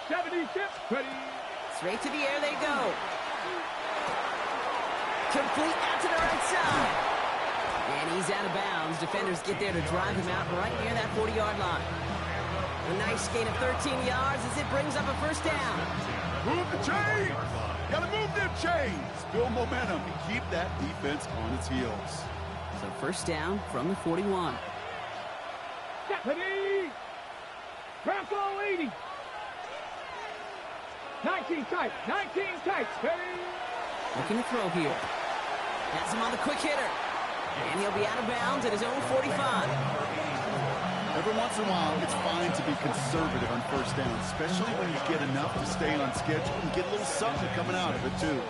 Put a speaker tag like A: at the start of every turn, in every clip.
A: Straight to the air they go. Complete out to the right side. And he's out of bounds. Defenders get there to drive him out right near that 40-yard line. A nice gain of 13 yards as it brings up a first down.
B: Move the chains! Gotta move them chains! Build momentum and keep that defense on its heels.
A: So first down from the 41.
C: Deputy! Bravo 80! 19 tight, steady!
A: Looking to throw here. Has him on the quick hitter. And he'll be out of bounds at his own 45.
B: Every once in a while, it's fine to be conservative on first down, especially when you get enough to stay on schedule and get a little something coming out of it, too.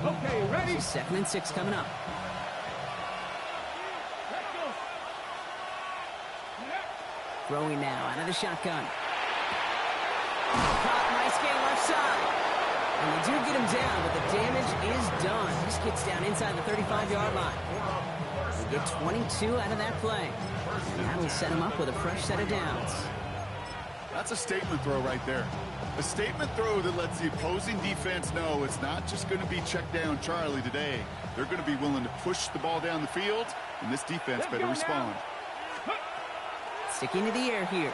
C: Okay, ready?
A: 2nd and 6 coming up. Throwing now out of the shotgun. Caught, nice gain left side. And they do get him down, but the damage is done. This gets down inside the 35-yard line. They get 22 out of that play. And that'll set him up with a fresh set of downs.
B: That's a statement throw right there. A statement throw that lets the opposing defense know it's not just going to be check down Charlie today. They're going to be willing to push the ball down the field, and this defense better respond.
A: Sticking to the air here.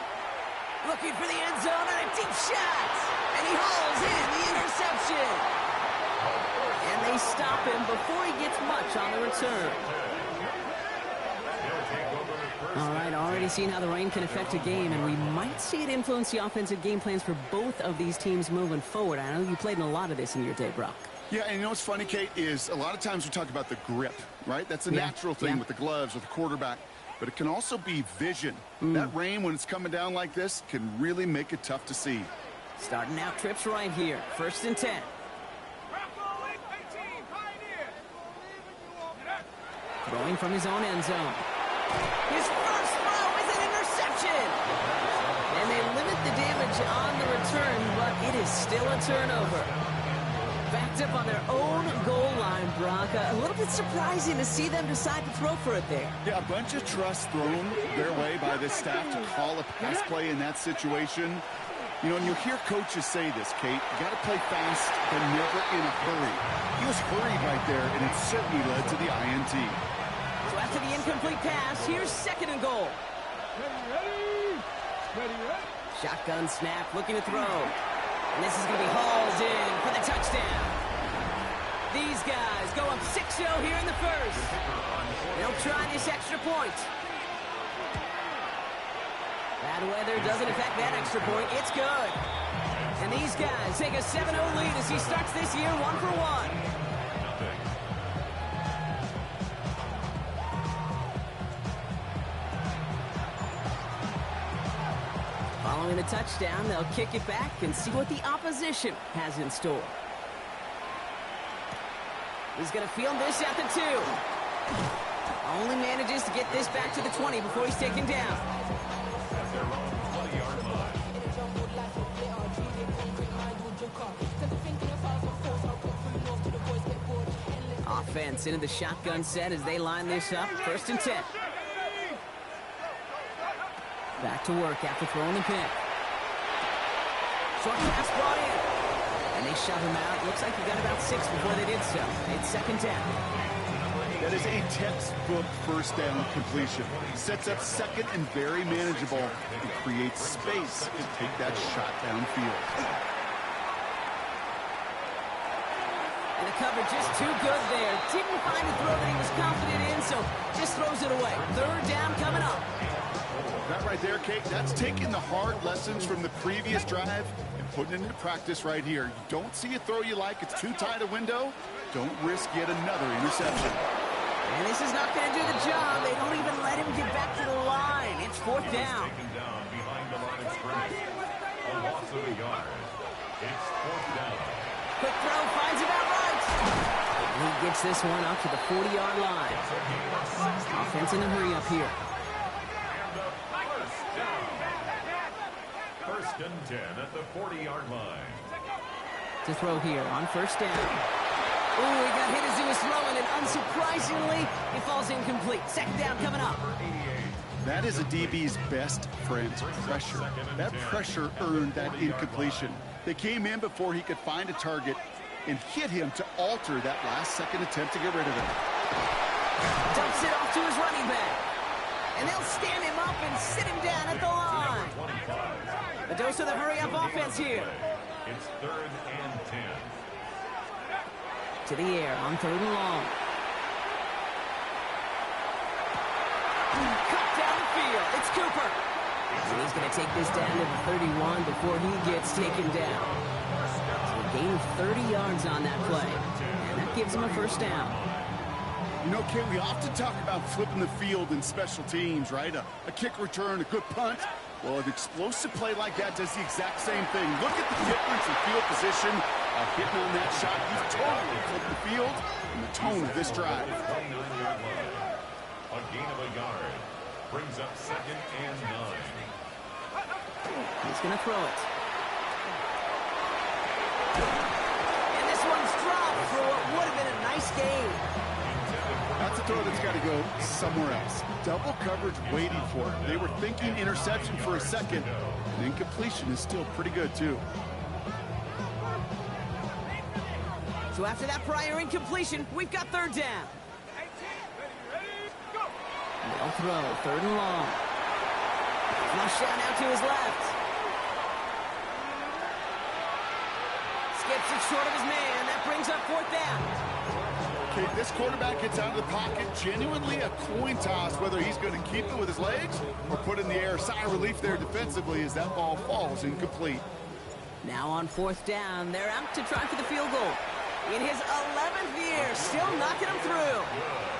A: Looking for the end zone and a deep shot. And he hauls in the interception. And they stop him before he gets much on the return. All right, already seen how the rain can affect a game, and we might see it influence the offensive game plans for both of these teams moving forward. I know you played in a lot of this in your day, Brock.
B: Yeah, and you know what's funny, Kate, is a lot of times we talk about the grip, right? That's a natural thing with the gloves, with the quarterback. But it can also be vision. That rain, when it's coming down like this, can really make it tough to see.
A: Starting out trips right here. 1st and 10. Throwing from his own end zone. His first throw is an interception. And they limit the damage on the return, but it is still a turnover. Backed up on their own goal line, Brock. A little bit surprising to see them decide to throw for it there.
B: Yeah, a bunch of trust thrown their way by this staff to call a pass play in that situation. You know, and you'll hear coaches say this, Kate. You got to play fast, but never in a hurry. He was hurried right there, and it certainly led to the INT.
A: So after the incomplete pass, here's 2nd and goal.
C: Ready.
A: Shotgun snap, looking to throw. And this is going to be hauled in for the touchdown. These guys go up 6-0 here in the first. They'll try this extra point. Bad weather doesn't affect that extra point. It's good. And these guys take a 7-0 lead as he starts this year 1 for 1. Following the touchdown, they'll kick it back and see what the opposition has in store. He's going to field this at the 2. Only manages to get this back to the 20 before he's taken down. Offense into the shotgun set as they line this up. 1st and 10. Back to work after throwing the pick. Short pass brought in. And they shove him out. Looks like he got about 6 before they did so. It's 2nd down.
B: That is a textbook first down completion. Sets up 2nd and very manageable. It creates space to take that shot downfield.
A: And the cover just too good there. Didn't find a throw that he was confident in, so just throws it away. 3rd down coming up.
B: That right there, Kate, that's taking the hard lessons from the previous drive and putting it into practice right here. You don't see a throw you like, it's too tight a window, don't risk yet another interception.
A: And this is not going to do the job. They don't even let him get back to the line. It's 4th down. Quick throw, finds it outright. And he gets this one up to the 40-yard line. Offense in a hurry up here.
D: 1st and 10 at the 40-yard line.
A: To throw here on 1st down. Ooh, he got hit as he was throwing, and unsurprisingly, it falls incomplete. Second down coming up.
B: That is a DB's best friend's pressure. That pressure earned that incompletion. They came in before he could find a target and hit him to alter that last-second attempt to get rid of it.
A: Dumps it off to his running back. And they'll stand him up and sit him down at the line. A dose of the hurry-up offense here.
D: It's 3rd and 10.
A: To the air on 3rd and long. Cut down the field. It's Cooper. And he's going to take this down to the 31 before he gets taken down. So a gain of 30 yards on that play. And that gives him a first down.
B: You know, Kate, we often talk about flipping the field in special teams, right? A kick return, a good punt. Well, an explosive play like that does the exact same thing. Look at the difference in field position. Hitting on that shot, he's totally flipped the field and the tone of this drive.
D: 29-yard line. A gain of a yard. Brings up 2nd and 9.
A: He's going to throw it. And this one's dropped for what would have been a nice gain.
B: That's a throw that's got to go somewhere else. Double coverage waiting for it. They were thinking interception for a second. And incompletion is still pretty good, too.
A: So after that prior incompletion, we've got 3rd down. They'll throw 3rd and long. Flush down out to his left. Skips it short of his man. That brings up 4th down.
B: Okay, this quarterback gets out of the pocket, genuinely a coin toss, whether he's going to keep it with his legs or put it in the air. Sigh of relief there defensively as that ball falls incomplete.
A: Now on 4th down, they're out to try for the field goal. In his 11th year, still knocking him through.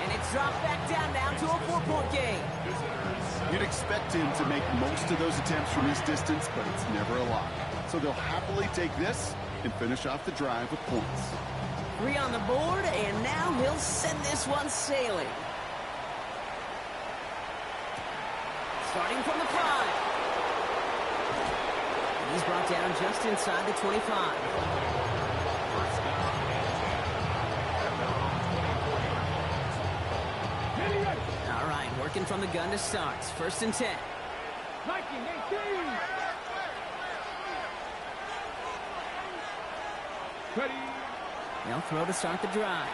A: And it's dropped back down to a 4-point game.
B: You'd expect him to make most of those attempts from this distance, but it's never a lot. So they'll happily take this and finish off the drive with points.
A: 3 on the board, and now he'll send this one sailing. Starting from the 5. And he's brought down just inside the 25. All right, working from the gun to start. 1st and 10.
C: 19-18. Ready.
A: They'll throw to start the drive.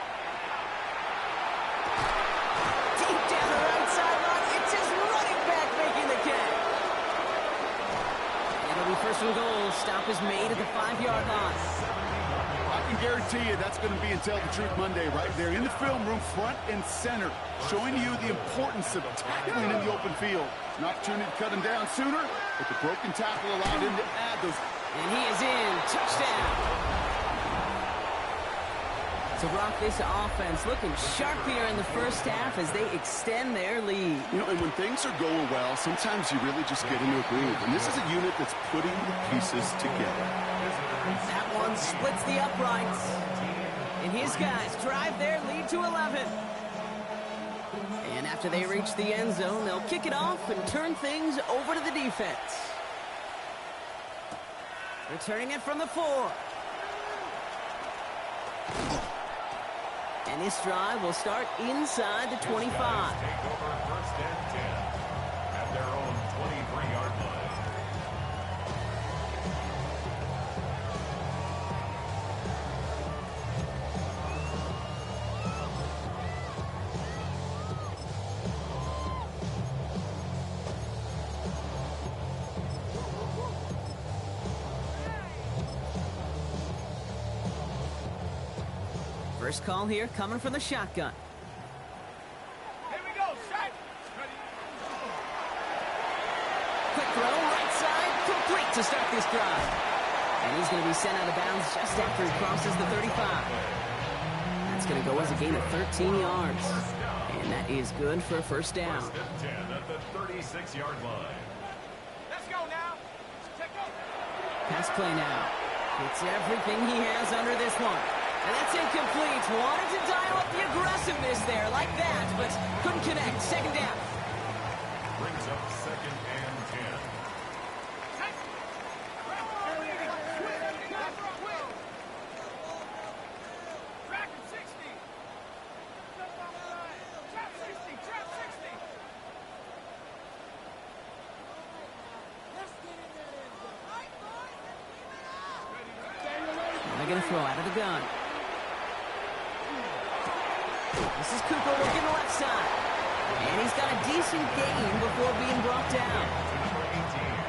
A: Deep down the right sideline. It's his running back making the catch. It'll be 1st and goal. Stop is made at the 5-yard line.
B: I can guarantee you that's going to be in Tell the Truth Monday right there in the film room, front and center, showing you the importance of tackling in the open field. An opportunity to cut him down sooner, but the broken tackle allowed him to add those.
A: And he is in. Touchdown. So, Brock, this offense looking sharp here in the 1st half as they extend their lead.
B: You know, and when things are going well, sometimes you really just get into a groove. And this is a unit that's putting the pieces together.
A: That one splits the uprights. And his guys drive their lead to 11. And after they reach the end zone, they'll kick it off and turn things over to the defense. Returning it from the 4. And this drive will start inside the 25.
D: Take over 1st and 10 at their own 23-yard line.
A: First call here coming from the shotgun.
C: Here we go, set.
A: Quick throw, right side, complete to start this drive. And he's going to be sent out of bounds just after he crosses the 35. That's going to go as a gain of 13 yards. And that is good for a 1st down.
D: 1st and 10 at the 36-yard line.
C: Let's go now. Take over.
A: Pass play now. It's everything he has under this one. And that's incomplete. Wanted to dial up the aggressiveness there like that, but couldn't connect. 2nd down.
D: Brings up 2nd and 10.
C: Back at 60.
A: throw out of the gun. This is Cooper working the left side. And he's got a decent gain before being brought down.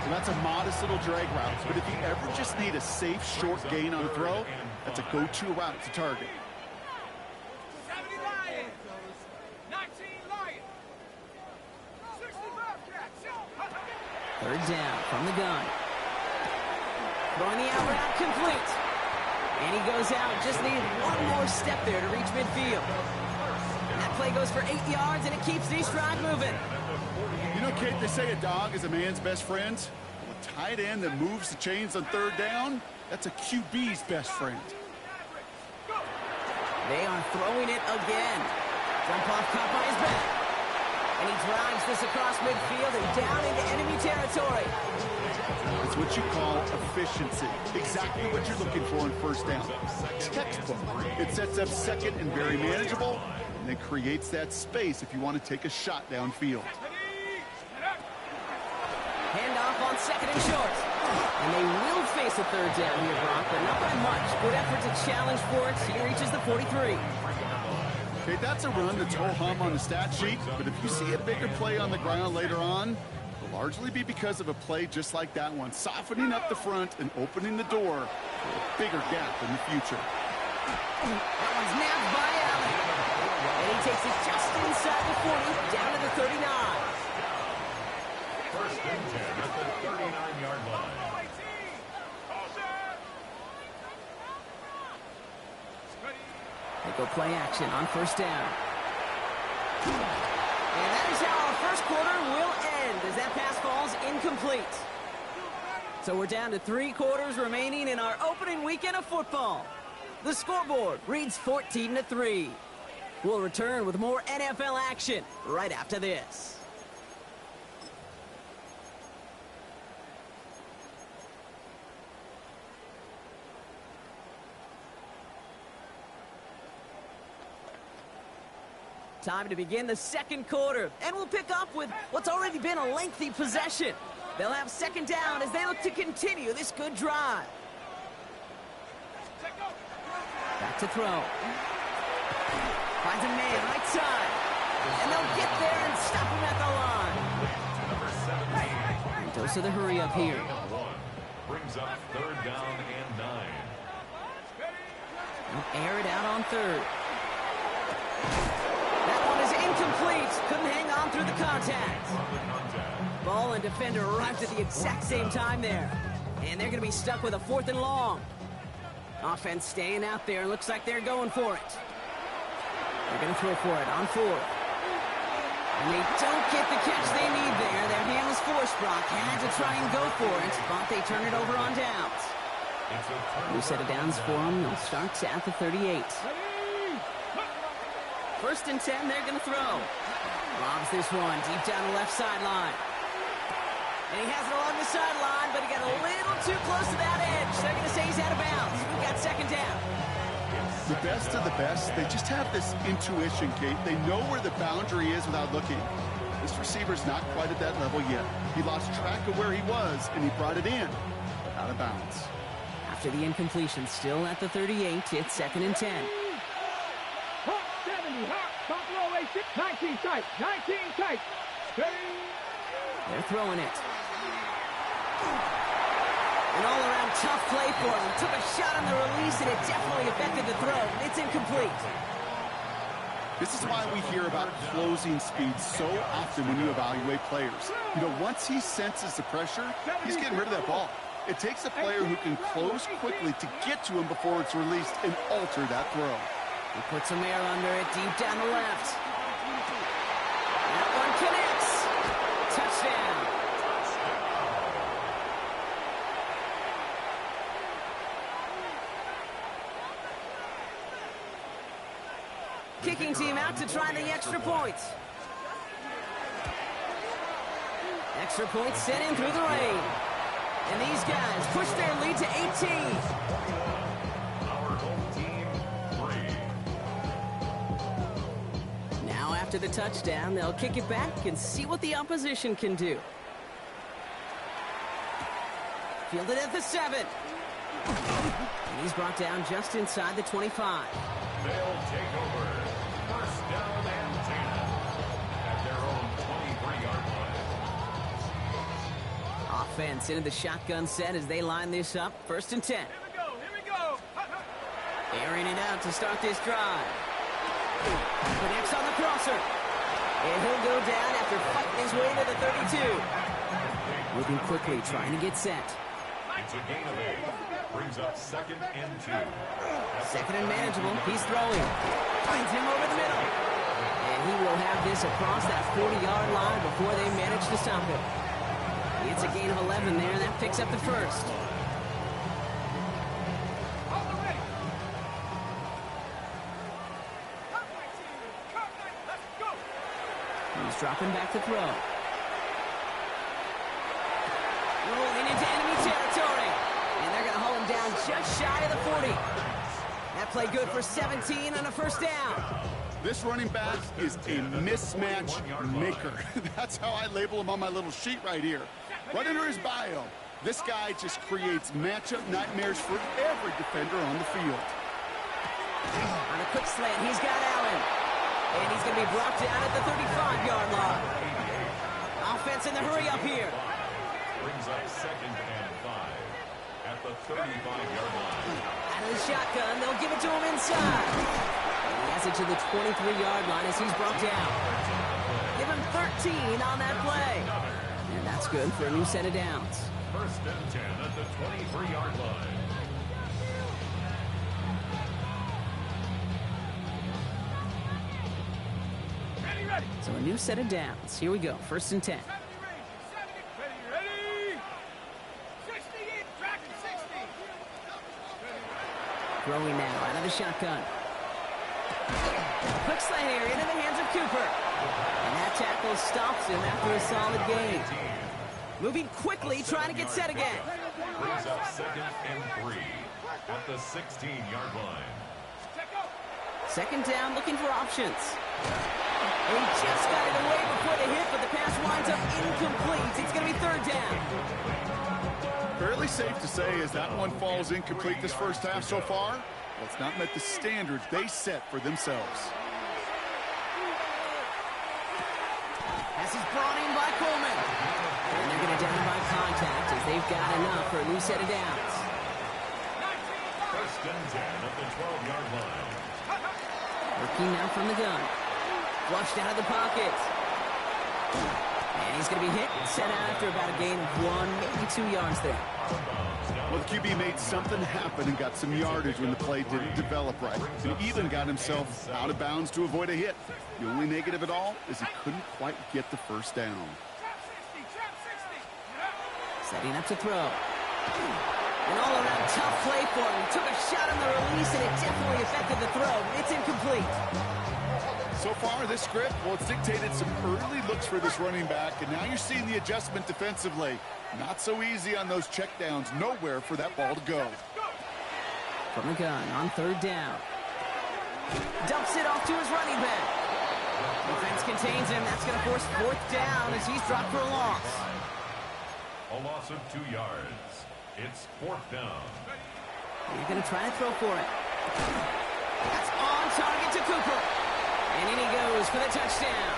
B: So that's a modest little drag route. But if you ever just need a safe, short gain on a throw, that's a go-to route to target.
C: 70 Lions. 19 Lions. 65 Cats.
A: Third down from the gun. Throwing the out route complete. And he goes out. Just needed one more step there to reach midfield. And that play goes for 8 yards, and it keeps these drive moving.
B: You know, Kate, they say a dog is a man's best friend. Well, a tight end that moves the chains on third down, that's a QB's best friend.
A: They are throwing it again. Jump off caught by his back. And he drives this across midfield and down into enemy territory.
B: It's what you call efficiency. Exactly what you're looking for in first down. Textbook. It sets up second and very manageable, and it creates that space if you want to take a shot downfield.
A: Handoff on second and short. And they will face a third down here, Brock, but not by much. Good effort to challenge for it. He reaches the 43.
B: Okay, that's a run that's ho-hum on the stat sheet, but if you see a bigger play on the ground later on, it'll largely be because of a play just like that one, softening up the front and opening the door for a bigger gap in the future.
A: That one's nabbed by Allen. And he takes it just inside the 40, down to the 39.
D: First and 10 at the 39-yard line.
A: They go play action on first down. And that is how our first quarter will end as that pass falls incomplete. So we're down to 3 quarters remaining in our opening weekend of football. The scoreboard reads 14-3. We'll return with more NFL action right after this. Time to begin the second quarter, and we'll pick up with what's already been a lengthy possession. They'll have second down as they look to continue this good drive. Back to throw. Finds a man right side. And they'll get there and stop him at the line. And dose of the hurry up here.
D: Brings up third down and 9.
A: They'll air it out on third. That one is incomplete. Couldn't hang on through the contact. Ball and defender arrived at the exact same time there. And they're going to be stuck with a 4th and long. Offense staying out there. Looks like they're going for it. They're going to throw for it on 4th. And they don't get the catch they need there. Their hand was forced. Brock had to try and go for it, but they turn it over on downs. New set of downs for them. They'll start at the 38. First and 10, they're going to throw. Lobs this one deep down the left sideline. And he has it along the sideline, but he got a little too close to that edge. They're going to say he's out of bounds. We've got second down.
B: The best of the best, they just have this intuition, Kate. They know where the boundary is without looking. This receiver's not quite at that level yet. He lost track of where he was, and he brought it in, but out of bounds.
A: After the incompletion, still at the 38, it's second and 10.
C: 70, hot, top row, 19 tight, 19 tight.
A: They're throwing it. An all-around tough play for him. Took a shot on the release, and it definitely affected the throw. It's incomplete.
B: This is why we hear about closing speed so often when you evaluate players. You know, once he senses the pressure, he's getting rid of that ball. It takes a player who can close quickly to get to him before it's released and alter that throw.
A: He puts some air under it deep down the left. That one connects. Touchdown. Kicking team out to try the extra points. Extra points sent in through the rain. And these guys push their lead to 18.
D: Our home team, 3.
A: Now after the touchdown, they'll kick it back and see what the opposition can do. Fielded at the 7. And he's brought down just inside the 25.
D: They'll take over. First down and 10 at their own 23-yard line.
A: Offense into the shotgun set as they line this up. First and 10.
C: Here we go.
A: Airing it out to start this drive. Connects on the crosser. And he'll go down after fighting his way to the 32. Moving quickly, trying to get set.
D: It's a gain of 8. Brings up second and 2.
A: Second and manageable. He's throwing. Finds him over the middle. And he will have this across that 40-yard line before they manage to stop him. It's a gain of 11 there, and that picks up the first. He's dropping back to throw. Rolling into enemy territory. And they're going to haul him down just shy of the 40. That play good for 17 on a first down.
B: This running back is a mismatch maker. That's how I label him on my little sheet right here. Right under his bio, this guy just creates matchup nightmares for every defender on the field.
A: On a quick slant, he's got Allen. And he's going to be brought down at the 35-yard line. Offense in the hurry up here.
D: Brings up second and 5 at the 35-yard line.
A: Out of the shotgun, they'll give it to him inside. And he has it to the 23-yard line as he's brought down. Give him 13 on that play. And that's good for a new set of downs.
D: First and 10 at the 23-yard line.
A: So a new set of downs. Here we go. First and 10.
C: Ready. 60 in, tracking 60.
A: Throwing now out of the shotgun. Quick slant here into the hands of Cooper. And that tackle stops him after a solid gain. Moving quickly, trying to get set again.
D: Brings up second and 3 at the 16-yard line.
A: Second down, looking for options. And he just got it away before the hit, but the pass winds up incomplete. It's going to be third down.
B: Fairly safe to say as that one falls incomplete this first half so far, well, it's not met the standards they set for themselves.
A: Pass is brought in by Coleman. And they're going to down by contact as they've got enough for a new set of downs.
D: First and 10 at the 12-yard line.
A: Working now from the gun. Flushed out of the pocket. And he's going to be hit and set out after about a gain of 1, maybe 2 yards there.
B: Well, the QB made something happen and got some yardage when the play didn't develop right. And even got himself out of bounds to avoid a hit. The only negative at all is he couldn't quite get the first down.
A: Setting up to throw. An all-around tough play for him. He took a shot on the release, and it definitely affected the throw. It's incomplete.
B: So far, this script, well, it's dictated some early looks for this running back, and now you're seeing the adjustment defensively. Not so easy on those checkdowns. Nowhere for that ball to go.
A: From the gun on third down. Dumps it off to his running back. Defense contains him. That's going to force fourth down as he's dropped for a loss.
D: A loss of 2 yards. It's fourth down.
A: He's going to try to throw for it. That's on target to Cooper. And in he goes for the touchdown.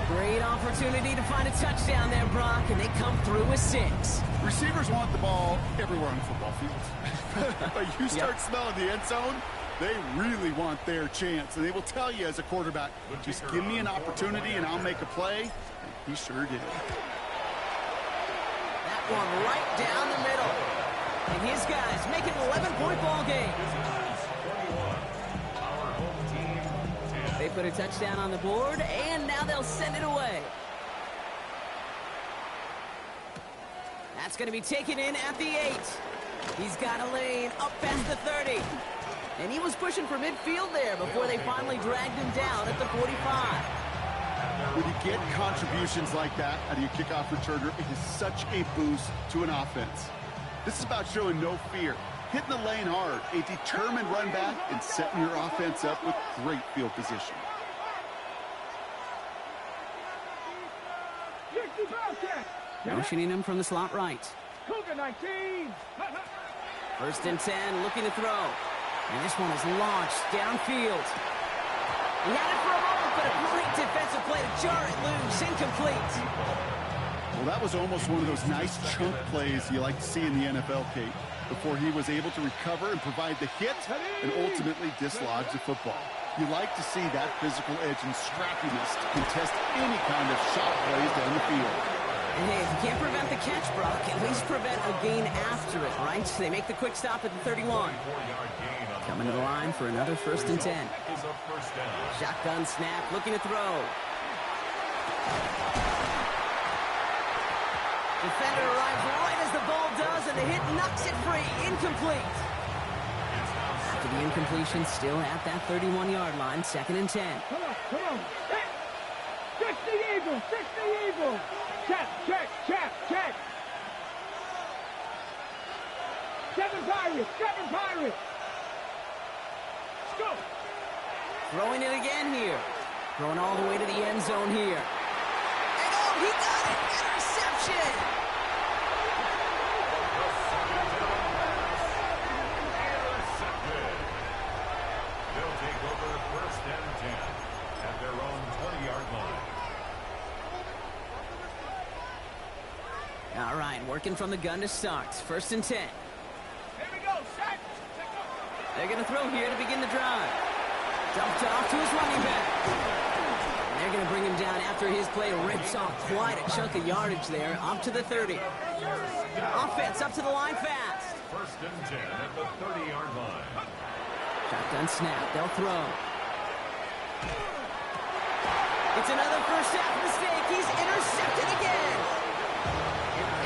A: Great opportunity to find a touchdown there, Brock, and they come through with 6.
B: Receivers want the ball everywhere on the football field. But you start smelling the end zone, they really want their chance. And they will tell you as a quarterback, just give me an opportunity and I'll make a play. And he sure did.
A: That one right down the middle. And his guys make it an 11-point ball game. They put a touchdown on the board, and now they'll send it away. That's going to be taken in at the 8. He's got a lane up past the 30. And he was pushing for midfield there before they finally dragged him down at the 45.
B: When you get contributions like that out of your kickoff returner, it is such a boost to an offense. This is about showing no fear, hitting the lane hard, a determined run back, and setting your offense up with great field position.
A: Motioning him from the slot right.
C: Cougar 19.
A: 1st and 10, looking to throw. And this one is launched downfield. He had it for a moment, but a great defensive play to jar it loose. Incomplete.
B: Well, that was almost one of those nice chunk plays you like to see in the NFL, Kate, before he was able to recover and provide the hit and ultimately dislodge the football. You like to see that physical edge and scrappiness to contest any kind of shot plays down the field.
A: And hey, if you can't prevent the catch, Brock, at least prevent a gain after it, right? They make the quick stop at the 31. Coming to the line for another 1st and 10. Shotgun snap, looking to throw. Defender arrives right as the ball does, and the hit knocks it free. Incomplete. After the incompletion, still at that 31-yard line, 2nd and 10.
C: Come on. 60 Eagles, 60 Eagles. Check. 7 Pirates. Let's go.
A: Throwing it again here. Throwing all the way to the end zone here. And oh, he got it! Interception!
D: Intercepted. They'll take over 1st and 10 at their own 20-yard line.
A: All right, working from the gun to start. 1st and 10.
C: Here we go, set.
A: They're going to throw here to begin the drive. Dumped off to his running back. And they're going to bring him down after his play rips off quite a chunk of yardage there, up to the 30. Offense up to the line fast.
D: 1st and 10 at the 30-yard line.
A: Shotgun snap, they'll throw. It's another first half mistake. He's intercepted again.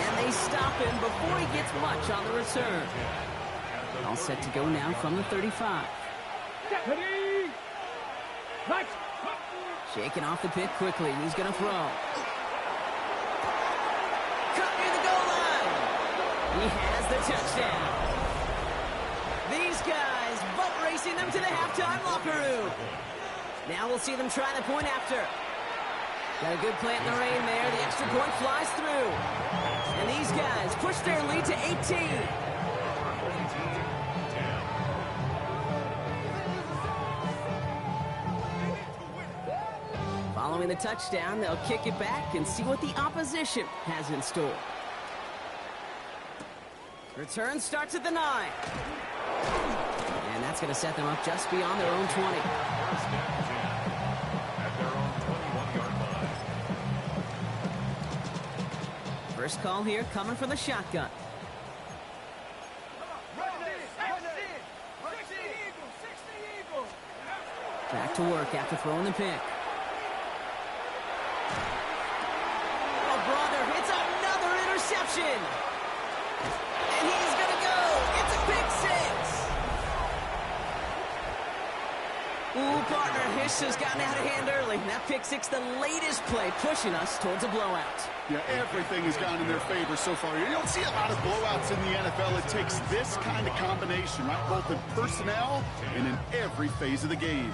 A: And they stop him before he gets much on the return. All set to go now from the 35. Shaking off the pick quickly. He's going to throw. Cut near the goal line. He has the touchdown. These guys butt racing them to the halftime locker room. Now we'll see them try the point after. Got a good plant in the rain there. The extra point flies through. And these guys push their lead to 18. Following the touchdown, they'll kick it back and see what the opposition has in store. Return starts at the 9. And that's going to set them up just beyond their own 20. First call here coming from the shotgun. Back to work after throwing the pick. Oh, brother, it's another interception. And he's going to go. It's a pick 6. Ooh, partner, Hiss has gotten out of hand early. That pick 6, the latest play, pushing us towards a blowout.
B: Yeah, everything has gone in their favor so far. You don't see a lot of blowouts in the NFL. It takes this kind of combination, right? Both in personnel and in every phase of the game.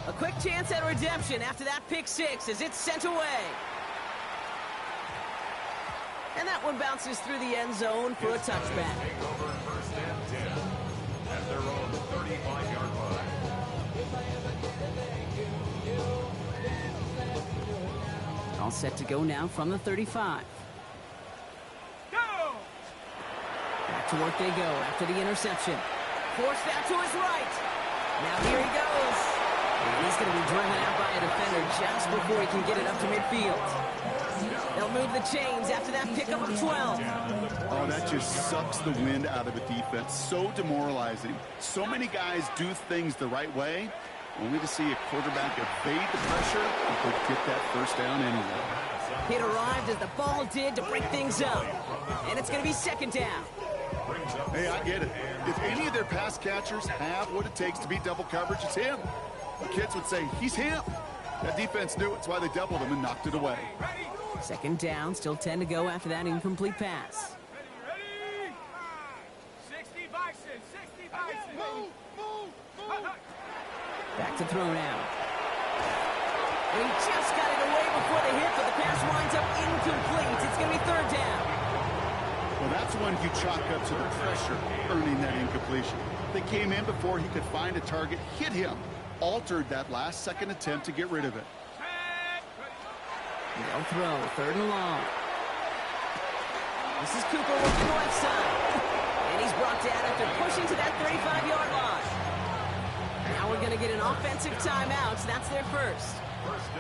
A: A quick chance at redemption after that pick 6 as it's sent away. And that one bounces through the end zone for a touchback.
D: Take over 1st and 10 at their own 35-yard line.
A: All set to go now from the 35.
C: Go!
A: Back to work they go after the interception. Forced out to his right. Now here he goes. And he's going to be driven out by a defender just before he can get it up to midfield. They'll move the chains after that pickup of 12.
B: Oh, that just sucks the wind out of a defense. So demoralizing. So many guys do things the right way, only to see a quarterback evade the pressure and could get that first down anyway.
A: It arrived as the ball did to break things up. And it's going to be 2nd down.
B: Hey, I get it. If any of their pass catchers have what it takes to beat double coverage, it's him. The kids would say, he's him. That defense knew it. That's why they doubled him and knocked it away.
A: 2nd down, still 10 to go after that incomplete pass.
C: Ready? 60 Bison, 60 Bison. Move.
A: Back to throw now. He just got it away before the hit, but the pass winds up incomplete. It's going to be third down.
B: Well, that's one you chalk up to the pressure earning that incompletion. They came in before he could find a target, hit him, altered that last-second attempt to get rid of it.
A: They'll throw, third and long. This is Cooper working the left side. And he's brought down after pushing to that 35-yard line. Now we're going to get an offensive timeout. So that's their first.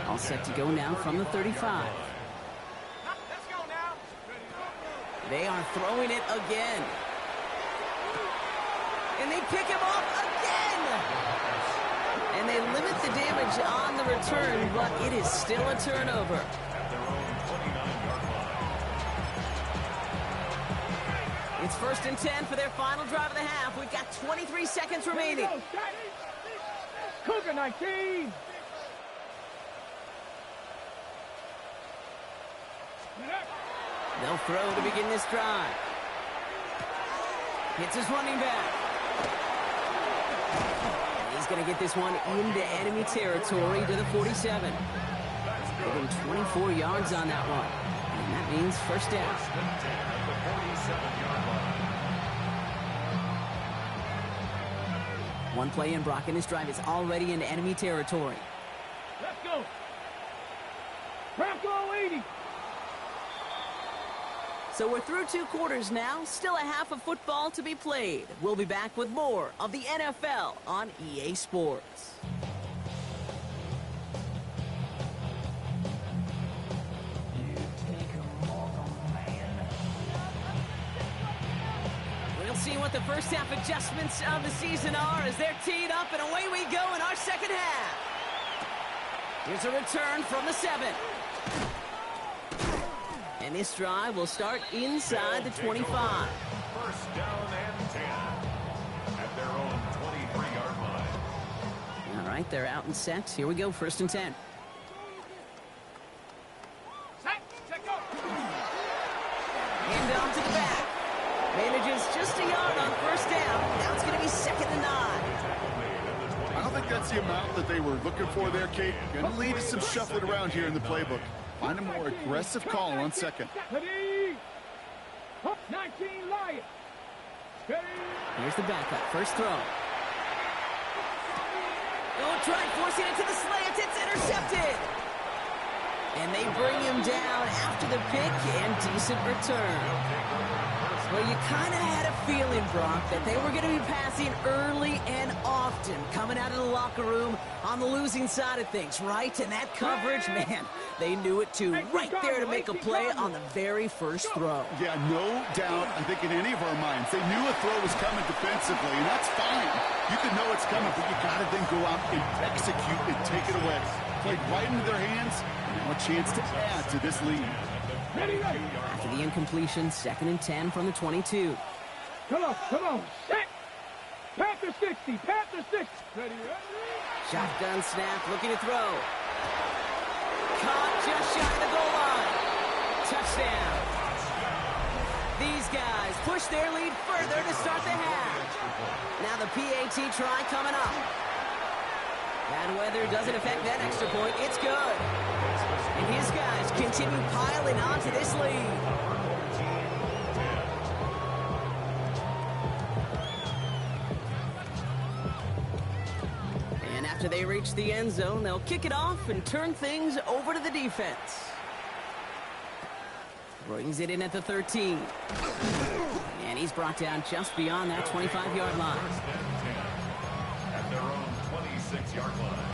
A: All set to go now from the 35.
C: Let's go now.
A: They are throwing it again. And they pick him off again. And they limit the damage on the return, but it is still a turnover. It's first and 10 for their final drive of the half. We've got 23 seconds remaining.
C: Cougar 19.
A: They'll throw to begin this drive. Hits his running back. And he's going to get this one into enemy territory to the 47. Given 24 yards on that one. And that means first down. One play in, Brock, and this drive is already into enemy territory.
C: Let's go. Bronco 80.
A: So we're through 2 quarters now. Still a half of football to be played. We'll be back with more of the NFL on EA Sports. We'll see what the first half adjustments of the season are as they're teed up, and away we go in our second half. Here's a return from the 7. And this drive will start inside the 25.
D: First down and 10 at their own 23-yard line.
A: All right, they're out and set. Here we go, first and 10.
C: Set, go.
A: Hand down to the back. Manages just a yard on first down. Now it's going to be second and 9.
B: I don't think that's the amount that they were looking for there, Kate. Going to lead to some shuffling around here in the playbook. Find a more aggressive call on second.
C: Ready. 19 Lions. Ready.
A: Here's the backup. First throw. Oh, try forcing it to the slant. It's intercepted. And they bring him down after the pick and decent return. Well, you kind of had a feeling, Brock, that they were going to be passing early and often, coming out of the locker room on the losing side of things, right? And that coverage, man, they knew it too. Right there to make a play on the very first throw.
B: Yeah, no doubt, I think in any of our minds, they knew a throw was coming defensively, and that's fine. You can know it's coming, but you got to then go out and execute and take it away. Played right into their hands, and now a chance to add to this lead.
A: After the incompletion, second and 10 from the 22.
C: Come on. Set. Panther 60. Panther 60. Ready.
A: Shotgun snap, looking to throw. Caught just shy of the goal line. Touchdown. These guys push their lead further to start the half. Now the PAT try coming up. Bad weather doesn't affect that extra point. It's good. And his guys continue piling on to this lead. And after they reach the end zone, they'll kick it off and turn things over to the defense. Brings it in at the 13. And he's brought down just beyond that 25-yard line.
D: At their own 26-yard line.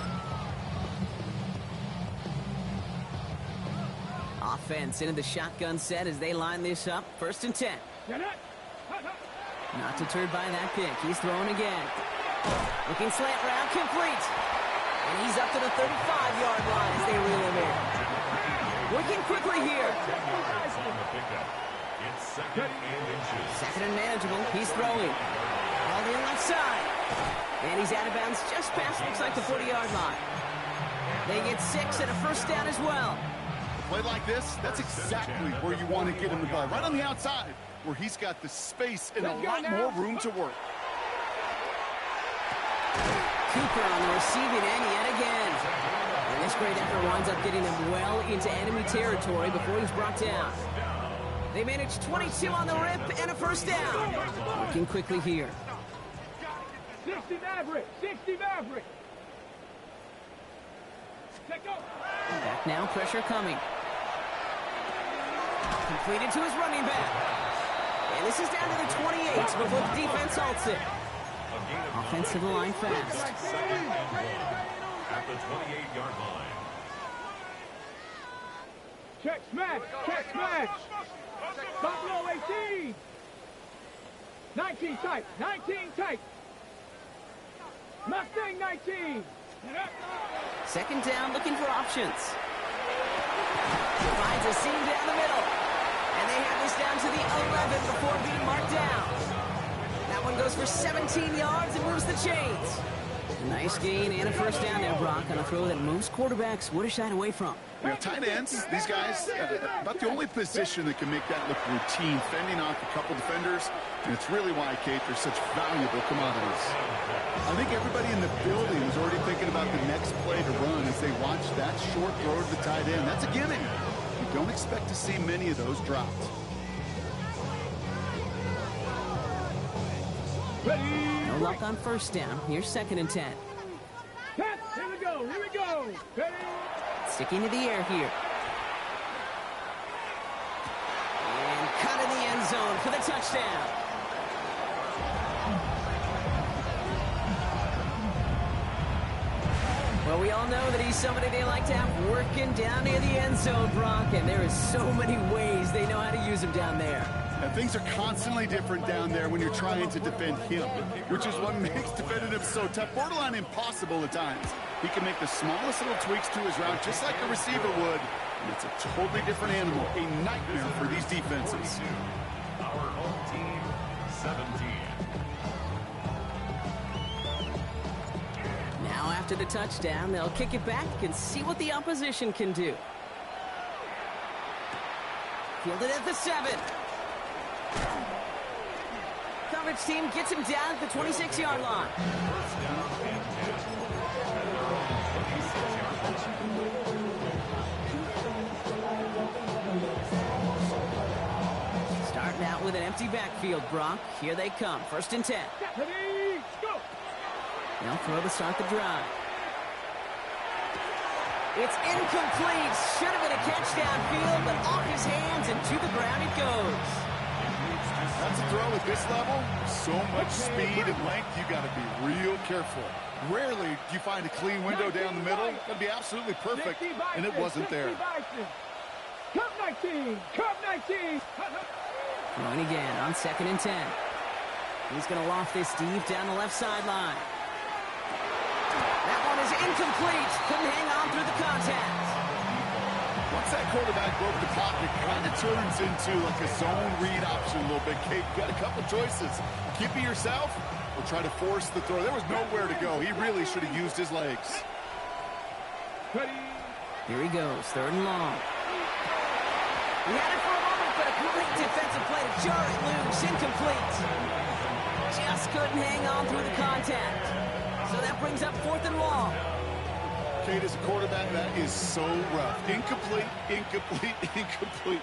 A: Offense into the shotgun set as they line this up. First and 10. Not deterred by that pick. He's throwing again. Looking slant route, complete. And he's up to the 35-yard line as they reel him in. Working quickly here. Second and manageable. He's throwing. Held in left side. And he's out of bounds just past, looks like, the 40-yard line. They get 6 and a first down as well.
B: Play like this, that's exactly where you want to get him the ball. Right on the outside, where he's got the space and a lot more room to work.
A: Cooper on the receiving end yet again. And This great effort winds up getting them well into enemy territory before he's brought down. They managed 22 on the rip and a first down. Working quickly here.
C: 60 Maverick! 60 Maverick! Let go!
A: Back now, pressure coming. Completed to his running back. And this is down to the 28 before the defense halts it. Offensive line fast.
D: At the 28-yard line.
C: Check smash! Check smash! Buffalo 18! 19 tight! 19 tight! Mustang 19!
A: Second down, looking for options. Finds a seam down the middle. And they have this down to the 11 before being marked down. That one goes for 17 yards and moves the chains. A nice gain and a first down there, Brock, on a throw that most quarterbacks would have shied away from.
B: You know, tight ends, these guys, about the only position that can make that look routine, fending off a couple defenders. And it's really why, Kate, they're such valuable commodities. I think everybody in the building is already thinking about the next play to run as they watch that short throw to the tight end. That's a gimme. You don't expect to see many of those dropped.
A: No luck on first down. Here's 2nd and 10.
C: Here we go! Here we go! Ready?
A: Sticking to the air here. And cut in the end zone for the touchdown. Well, we all know that he's somebody they like to have working down near the end zone, Brock, and there is so many ways they know how to use him down there.
B: And things are constantly different down there when you're trying to defend him, which is what makes defending him so tough, borderline impossible at times. He can make the smallest little tweaks to his route, just like the receiver would, and it's a totally different animal, a nightmare for these defenses.
D: Our home team, 17.
A: Now after the touchdown, they'll kick it back and see what the opposition can do. Fielded at the 7. Coverage team gets him down at the 26-yard line.
D: First down and 10. At their own 26-yard line.
A: Starting out with an empty backfield, Brock. Here they come. 1st and 10.
C: Ready? Go!
A: They'll throw to start the drive. It's incomplete. Should have been a catch downfield, but off his hands and to the ground it goes.
B: That's a throw at this level. So much speed and length, you got to be real careful. Rarely do you find a clean window down the middle. That'd be absolutely perfect, and it wasn't there.
C: Cup 19! Cup 19!
A: Throwing again on 2nd and 10. He's going to loft this deep down the left sideline. That one is incomplete. Couldn't hang on through the contact.
B: Once that quarterback broke the pocket, kind of turns into like a zone read option a little bit. Kate, you got a couple choices. Keep it yourself or try to force the throw. There was nowhere to go. He really should have used his legs.
C: Ready?
A: Here he goes, 3rd and long. He had it for a moment, but a great defensive play to jar it loose. Incomplete. Just couldn't hang on through the contact. So that brings up 4th and long.
B: Kate, as a quarterback, that is so rough. Incomplete, incomplete, incomplete.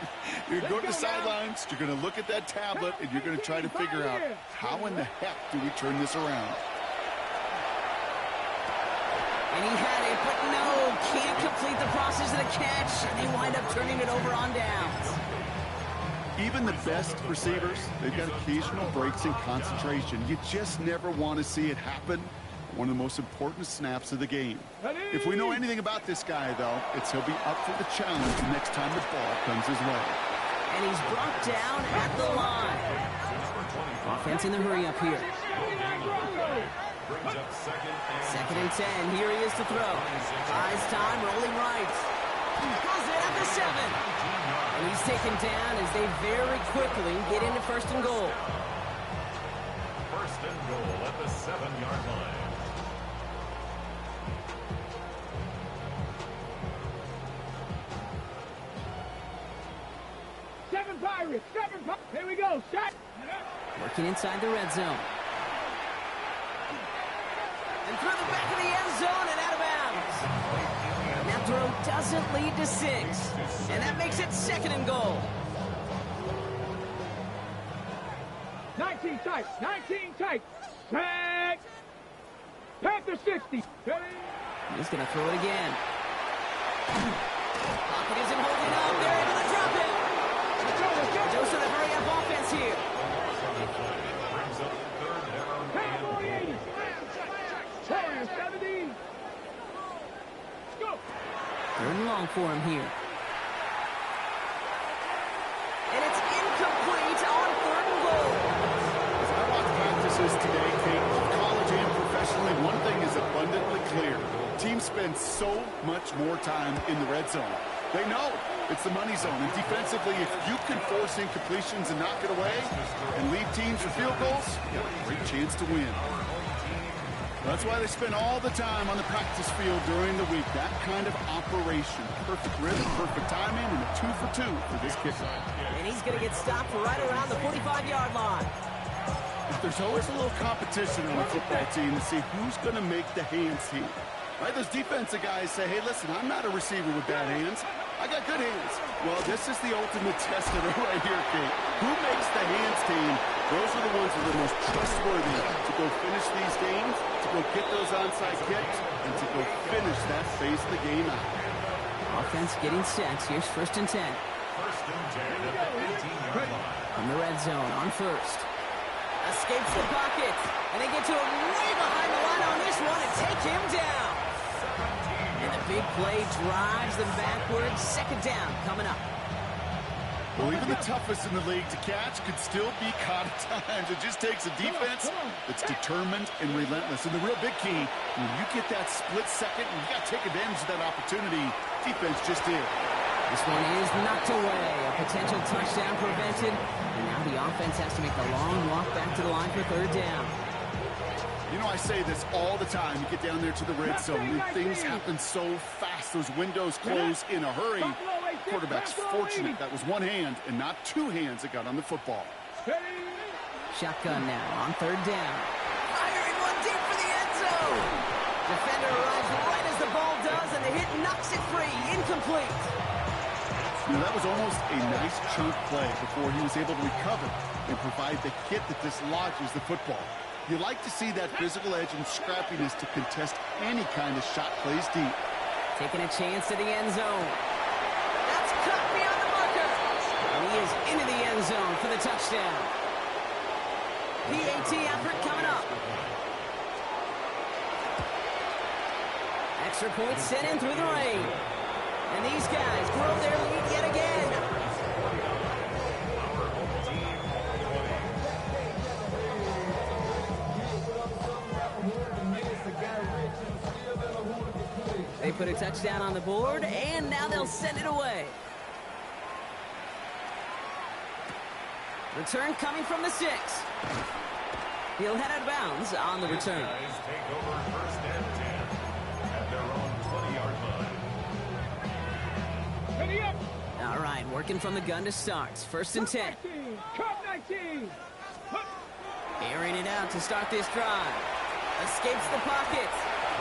B: You're going to go to the sidelines, you're going to look at that tablet, and you're going to try to figure out how in the heck do we turn this around.
A: And he had it, but no, can't complete the process of the catch, and they wind up turning it over on downs.
B: Even the best receivers, they've got occasional breaks in concentration. You just never want to see it happen. One of the most important snaps of the game. If we know anything about this guy, though, it's he'll be up for the challenge the next time the ball comes his way.
A: And he's brought down at the line. Offense in the hurry up here.
D: Brings up
A: 2nd and 10. Here he is to throw. Buys time, rolling right. Throws it at the 7. And he's taken down as they very quickly get into 1st and goal.
D: 1st and goal at the 7-yard line.
C: Seven Pirates! Here we go! Shot!
A: Working inside the red zone. And through the back of the end zone and out of bounds. Now doesn't lead to 6. And that makes it 2nd and goal.
C: 19 tight. 19 tight. Tag. Panther 60.
A: He's going to throw it again. Pocket isn't holding up. They're able to drop it. Dose of the hurry-up offense here.
C: Cowboy 80. Warrior 70. Go.
A: 3rd and long for him here. And it's incomplete on 3rd and goal.
B: As I watch practices today, Kate, both college and professionally, one thing is abundantly clear. Teams spend so much more time in the red zone. They know it's the money zone. And defensively, if you can force incompletions and knock it away and leave teams for field goals, you have a great chance to win. That's why they spend all the time on the practice field during the week. That kind of operation. Perfect rhythm, perfect timing, and a 2 for 2 for this kicker.
A: And he's going to get stopped right around the 45-yard line.
B: There's always a little competition on a football team to see who's going to make the hands team. Right? Those defensive guys say, hey, listen, I'm not a receiver with bad hands. I got good hands. Well, this is the ultimate test of it right here, Kate. Who makes the hands team? Those are the ones that are the most trustworthy to go finish these games, to go get those onside kicks, and to go finish that phase of the game out.
A: Offense getting set. Here's 1st and 10.
D: 1st and 10 at the 18-yard line.
A: From the red zone on 1st. Escapes the pocket. And they get to him way behind the line on this one and take him down. And the big play drives them backwards. 2nd down coming up.
B: Well, even the toughest in the league to catch could still be caught at times. It just takes a defense that's determined and relentless. And the real big key, when you get that split second, you got to take advantage of that opportunity. Defense just did.
A: This one is knocked away. A potential touchdown prevented. And now the offense has to make the long walk back to the line for 3rd down.
B: You know, I say this all the time. You get down there to the red zone, and things happen so fast. Those windows close in a hurry. Quarterback's fortunate that was one hand and not 2 hands that got on the football.
A: Shotgun now on 3rd down. Firing one deep for the end zone. Defender arrives right as the ball does, and the hit knocks it free. Incomplete.
B: You know, that was almost a nice chunk play before he was able to recover and provide the hit that dislodges the football. You like to see that physical edge and scrappiness to contest any kind of shot plays deep.
A: Taking a chance to the end zone. That's cut beyond the marker. And he is into the end zone for the touchdown. PAT effort coming up. Extra point sent in through the rain. And these guys grow their lead yet again. They put a touchdown on the board, and now they'll send it away. Return coming from the 6. He'll head out of bounds on the return.
D: Guys take over 1st and 10 at their own 20-yard line.
C: Ready up.
A: All right, working from the gun to start. 1st and 10.
C: Cut 19.
A: Airing it out to start this drive. Escapes the pocket.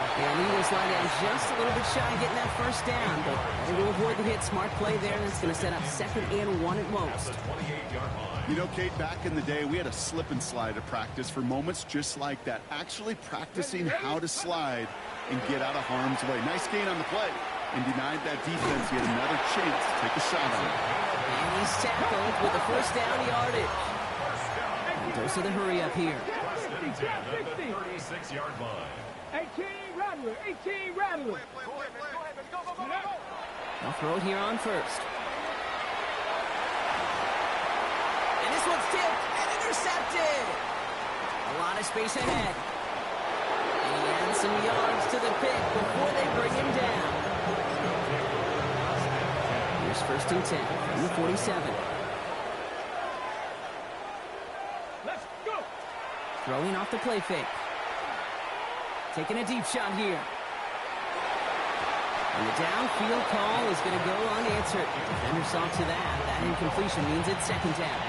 A: And he will slide down just a little bit shy of getting that 1st down, but they will avoid the hit. Smart play there. That's going to set up 2nd and 1 at most.
D: The 28-yard line.
B: You know, Kate, back in the day, we had a slip and slide at practice for moments just like that. Actually practicing how to slide and get out of harm's way. Nice gain on the play. And denied that defense yet another chance to take a shot on it.
A: And he's tackled with the 1st down yardage. Dose of the hurry up here.
D: 1st and 10 at the 36-yard line.
C: 18 Rattler. 18 Rattler.
A: They'll throw it here on 1st. And this one's tipped and intercepted. A lot of space ahead. And some yards to the pick before they bring him down. Here's 1st and 10 from the 47.
C: Let's go.
A: Throwing off the play fake. Taking a deep shot here. And the downfield call is going to go unanswered. Defender saw to that. That incompletion means it's 2nd down.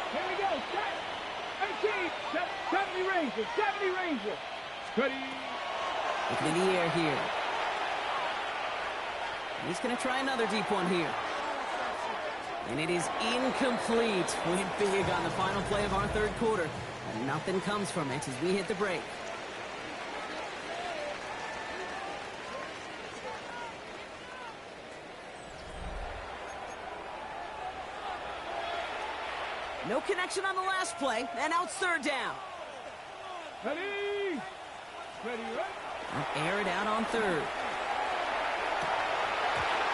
C: Here we go. Set. 18. 70 Ranger. 70 Ranger. Ready.
A: Looking in the air here. He's going to try another deep one here. And it is incomplete. Went big on the final play of our third quarter. And nothing comes from it as we hit the break. No connection on the last play, and now it's third down.
C: Ready? Ready, right?
A: They'll air it out on third.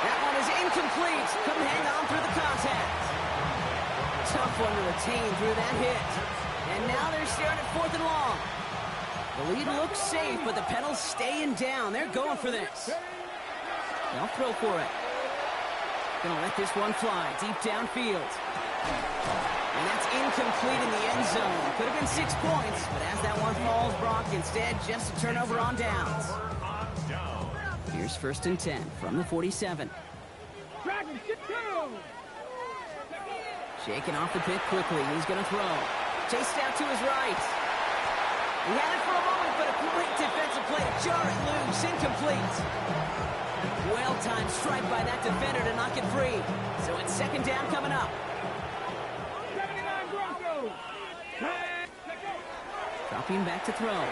A: That one is incomplete. Couldn't hang on through the contact. Tough one to retain through that hit. And now they're staring at 4th and long. The lead looks safe, but the pedal's staying down. They're going for this. They'll throw for it. Gonna let this one fly deep downfield. And that's incomplete in the end zone. Could have been 6 points, but as that one falls, Brock, instead just a turnover on downs. Here's 1st and 10 from the 47.
C: Dragon, get down!
A: Shaking off the pick quickly. He's going to throw. Chased out to his right. He had it for a moment, but a great defensive play to jar it loose. Incomplete. Well-timed strike by that defender to knock it free. So it's 2nd down coming up.
C: 79 Broncos!
A: Dropping back to throw.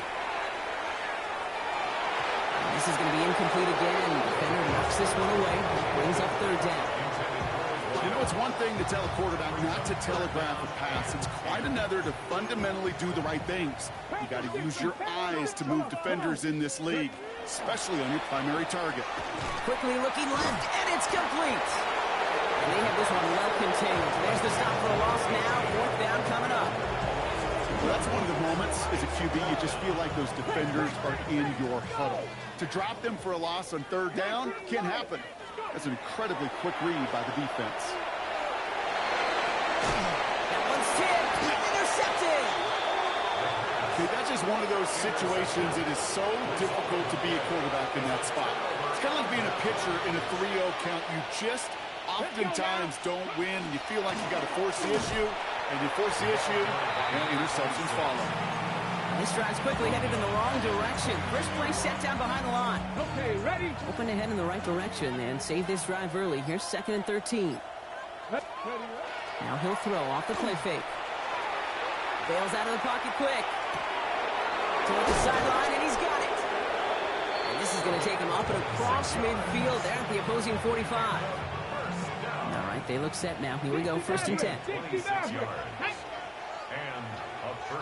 A: This is going to be incomplete again. The defender knocks this one away. Brings up 3rd down.
B: You know, it's one thing to tell a quarterback not to telegraph a pass. It's quite another to fundamentally do the right things. You got to use your eyes to move defenders in this league, especially on your primary target.
A: Quickly looking left, and it's complete. And they have this one well contained. There's the stop for a loss now. 4th down coming up.
B: Well, that's one of the moments as a QB you just feel like those defenders are in your huddle. To drop them for a loss on 3rd down can't happen. That's an incredibly quick read by the defense.
A: That one's tipped. Intercepted.
B: Okay, that's just one of those situations. It is so difficult to be a quarterback in that spot. It's kind of like being a pitcher in a 3-0 count. You just oftentimes don't win. You feel like you got to force the issue, and you force the issue, and interceptions follow.
A: This drive's quickly headed in the wrong direction. First play set down behind the line.
C: Okay, ready?
A: Hoping to head in the right direction and save this drive early. Here's 2nd and 13.
C: Ready?
A: Now he'll throw off the play fake. Bails out of the pocket quick. Toward the sideline, and he's got it. And this is going to take him up and across midfield there at the opposing 45. All right, they look set now. Here we go, 1st and 10.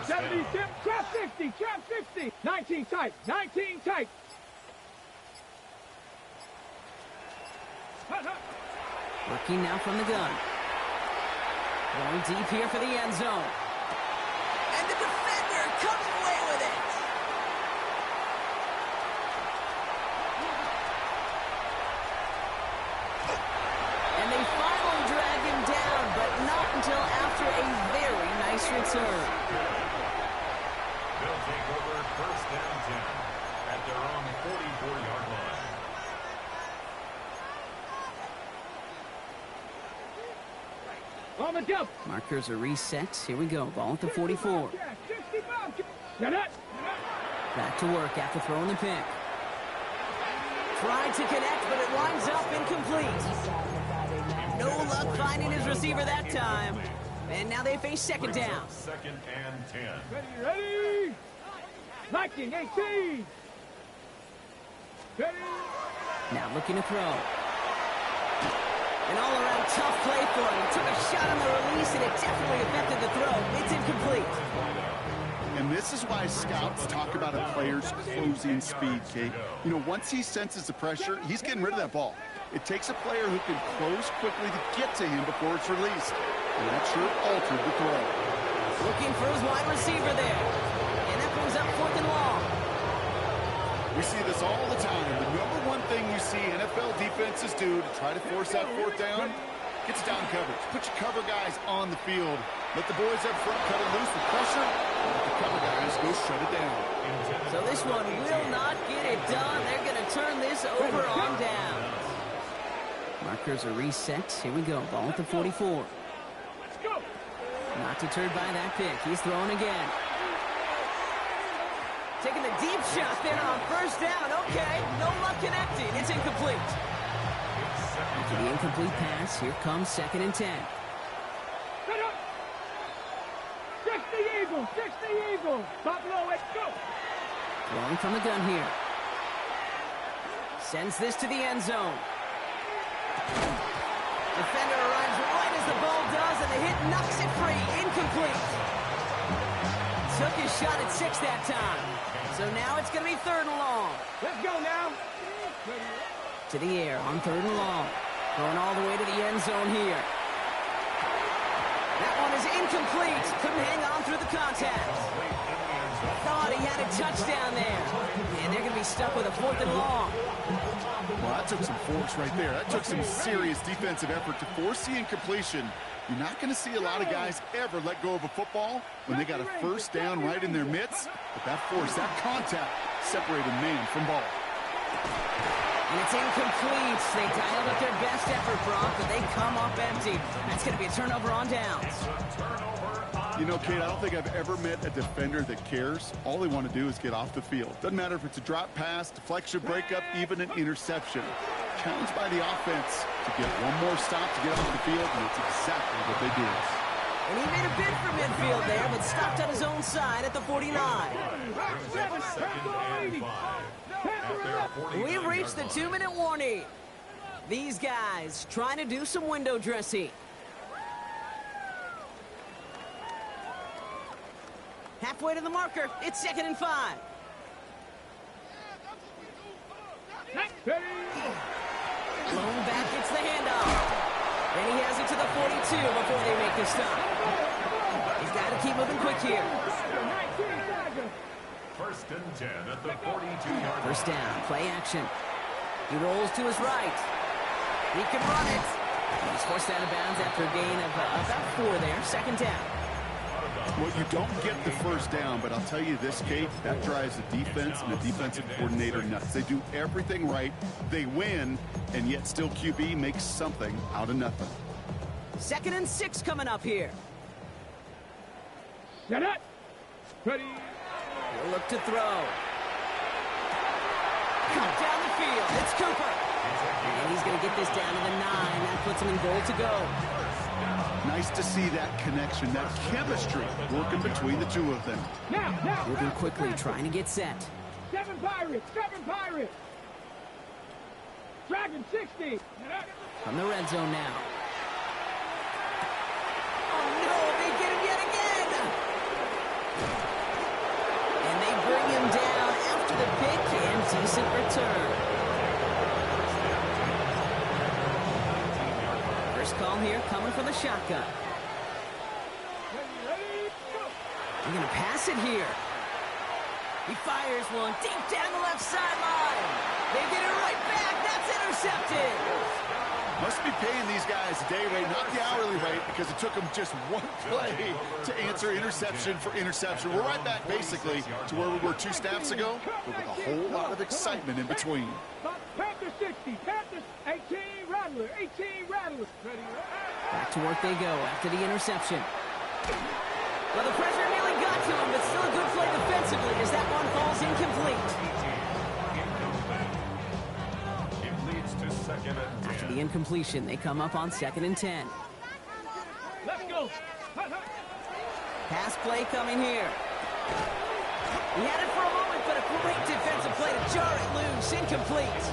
C: 70, trap 60, trap 60. 19 tight, 19 tight.
A: Working now from the gun. Going deep here for the end zone. And the defender comes away with it. And they finally drag him down, but not until after a very nice return.
D: They'll take over 1st and 10 at their own 44-yard line.
C: On the jump.
A: Markers are reset. Here we go. Ball at the 44.
C: 65. Get it.
A: Back to work after throwing the pick. Tried to connect, but it winds up incomplete. No luck finding his receiver that time. And now they face 2nd down.
D: 2nd and 10.
C: Ready? 19, 18. Ready?
A: Now looking to throw. An all-around tough play for him. He took a shot on the release, and it definitely affected the throw. It's incomplete.
B: And this is why scouts talk about a player's closing speed, Kate. You know, once he senses the pressure, he's getting rid of that ball. It takes a player who can close quickly to get to him before it's released. And that sure altered the throw.
A: Looking for his wide receiver there. And that brings up 4th and long.
B: We see this all the time. The number one thing you see NFL defenses do to try to force that 4th down, gets down coverage. Put your cover guys on the field. Let the boys up front cut it loose with pressure. Let the cover guys go shut it down.
A: So this one will not get it done. They're going to turn this over on downs. Markers are reset. Here we go. Ball at the 44.
C: Let's go.
A: Not deterred by that pick. He's throwing again. Taking the deep shot there on first down. Okay, no luck connecting. It's incomplete. After the incomplete pass, here comes 2nd and 10.
C: Set up. 60 Eagles. 60 Eagles. Buffalo, let's go.
A: Throwing from the gun here. Sends this to the end zone. Defender arrives right as the ball does, and the hit knocks it free. Incomplete. Took his shot at 6 that time. So now it's going to be 3rd and long.
C: Let's go now.
A: To the air on 3rd and long. Going all the way to the end zone here. That one is incomplete. Couldn't hang on through the contact. Thought he had a touchdown there. And they're going to be stuck with a 4th and long.
B: Well, that took some force right there. That took some serious defensive effort to force the incompletion. You're not going to see a lot of guys ever let go of a football when they got a 1st down right in their midst. But that force, that contact, separated man from ball.
A: And it's incomplete. They dialed up their best effort, Brock, but they come up empty. That's going to be a turnover on downs.
B: You know, Kate, I don't think I've ever met a defender that cares. All they want to do is get off the field. Doesn't matter if it's a drop pass, deflection, breakup, even an interception. Challenged by the offense to get one more stop to get off the field, and it's exactly what they do.
A: And he made a bid for midfield there, but stopped on his own side at the 49. We've reached the 2-minute warning. These guys trying to do some window dressing. Halfway to the marker, it's 2nd and 5. Blown back, it's the handoff. Then he has it to the 42 before they make the stop. He's got to keep moving quick here.
D: 1st and 10 at the 42-yard line.
A: 1st down, play action. He rolls to his right. He can run it. He's forced out of bounds after a gain of about 4 there. 2nd down.
B: Well, you don't get the 1st down, but I'll tell you this, Kate, that drives the defense and the defensive coordinator nuts. They do everything right. They win, and yet still QB makes something out of nothing.
A: 2nd and 6 coming up here.
C: Set up. Ready.
A: He'll look to throw. Cut down the field. It's Cooper. And he's going to get this down to the 9. That puts him in goal to go.
B: Nice to see that connection, that chemistry working between the two of them.
C: Now.
A: Moving quickly, trying to get set.
C: 7 Pirates. Dragon 60.
A: From the red zone now. Oh, no, they get him yet again. And they bring him down after the pick and decent return. First call here coming from the shotgun. They're going to pass it here. He fires one deep down the left sideline. They get it right back. That's intercepted.
B: Must be paying these guys a day rate, not the hourly rate, because it took them just one play to answer interception for interception. We're right back, basically, to where we were 2 snaps ago, but with a whole lot of excitement in between.
C: Panther 60. Panthers 18 Rattler. 18 Rattler.
A: Back to work they go after the interception. Well, the pressure nearly got to him, but still a good play defensively as that one falls incomplete.
D: It leads to 2nd and 10.
A: After the incompletion, they come up on 2nd and 10.
C: Let's go.
A: Pass play coming here. He had it for a moment, but a great defensive play to jar it loose. Incomplete.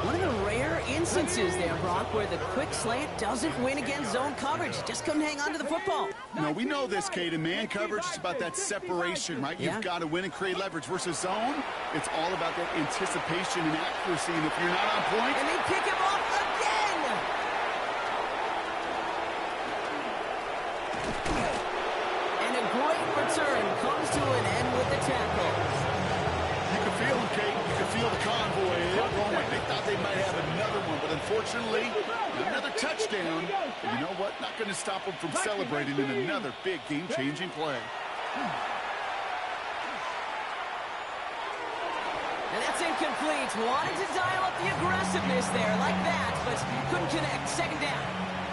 A: One of the rare instances there, Brock, where the quick slant doesn't win against zone coverage. Just couldn't hang on to the football.
B: No, we know this, Kate. In man coverage, it's about that separation, right?
A: Yeah.
B: You've got to win and create leverage. Versus zone, it's all about that anticipation and accuracy. And if you're not on point...
A: And they pick him off again! And a great return comes to an end with the tackle.
B: You can feel them, Kate. You can feel the convoy. They're going. They thought they might have another one, but unfortunately, another touchdown. And you know what? Not going to stop them from celebrating in another big game-changing play.
A: And that's incomplete. Wanted to dial up the aggressiveness there like that, but couldn't connect. 2nd down.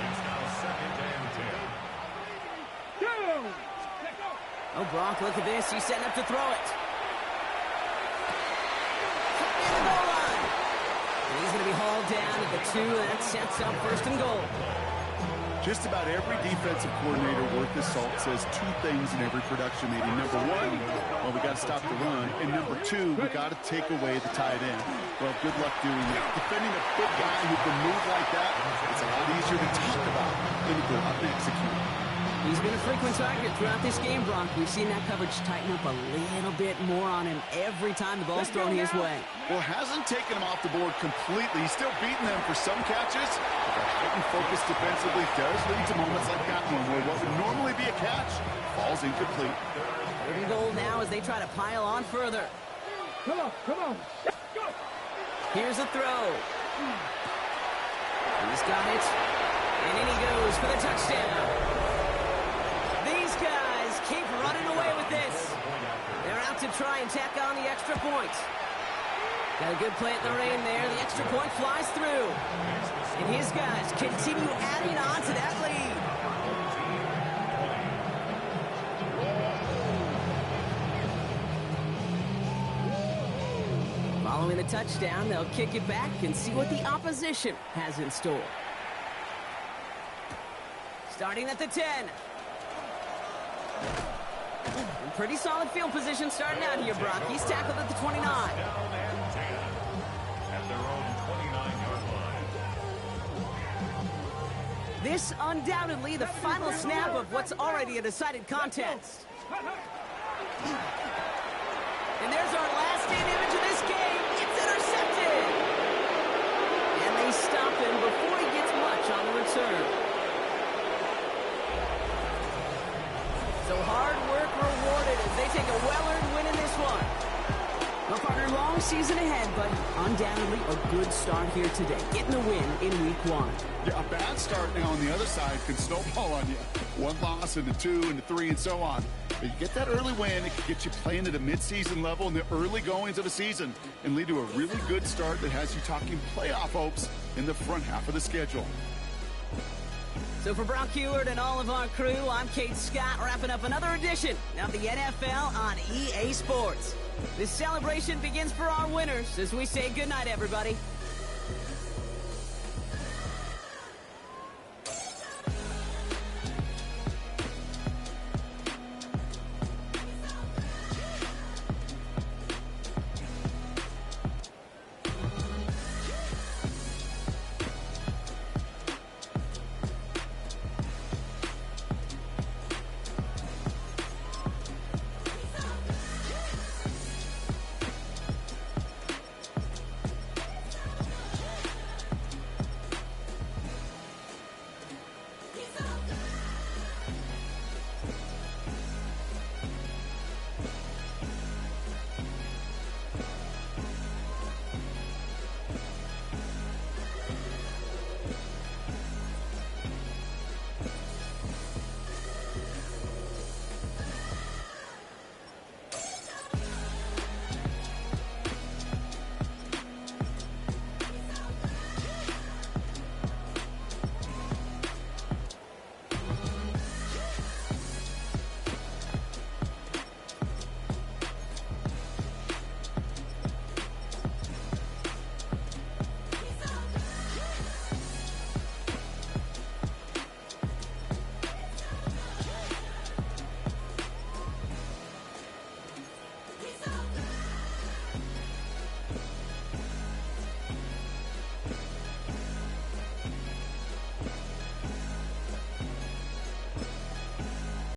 D: It's now 2nd and 10.
A: Oh, Brock, look at this. He's setting up to throw it. He's going to be hauled down at the 2, and that sets up first and goal.
B: Just about every defensive coordinator worth his salt says two things in every production meeting. Number one, well, we got to stop the run. And number two, we got to take away the tight end. Well, good luck doing that. Defending a big guy who can move like that, it's a lot easier to talk about than to go out and execute.
A: He's been a frequent target throughout this game, Brock. We've seen that coverage tighten up a little bit more on him every time the ball's thrown his way.
B: Well, hasn't taken him off the board completely. He's still beating them for some catches. But heightened focus defensively does lead to moments like that one where what would normally be a catch falls incomplete.
A: Third and goal now as they try to pile on further.
C: Come on, come on. Go.
A: Here's a throw. He's got it. And in he goes for the touchdown. These guys keep running away with this. They're out to try and tack on the extra point. Got a good play at the rain there. The extra point flies through. And his guys continue adding on to that lead. Following the touchdown, they'll kick it back and see what the opposition has in store. Starting at the 10. Pretty solid field position starting out here, Brock. He's tackled at the 29.
D: Down and 10 at their own 29-yard line.
A: This undoubtedly the final snap of what's already a decided contest. And there's our last stand image of this game. It's intercepted. And they stop him before he gets much on the return. So hard work rewarded as they take a well-earned win in this one. Well, partner, long season ahead, but undoubtedly a good start here today. Getting the win in week 1.
B: Yeah, a bad start now on the other side can snowball on you. One loss into 2 into 3 and so on. But you get that early win, it can get you playing at a mid-season level in the early goings of the season and lead to a really good start that has you talking playoff hopes in the front half of the schedule.
A: So for Brock Heward and all of our crew, I'm Kate Scott, wrapping up another edition of the NFL on EA Sports. This celebration begins for our winners as we say goodnight, everybody.
E: Peace out.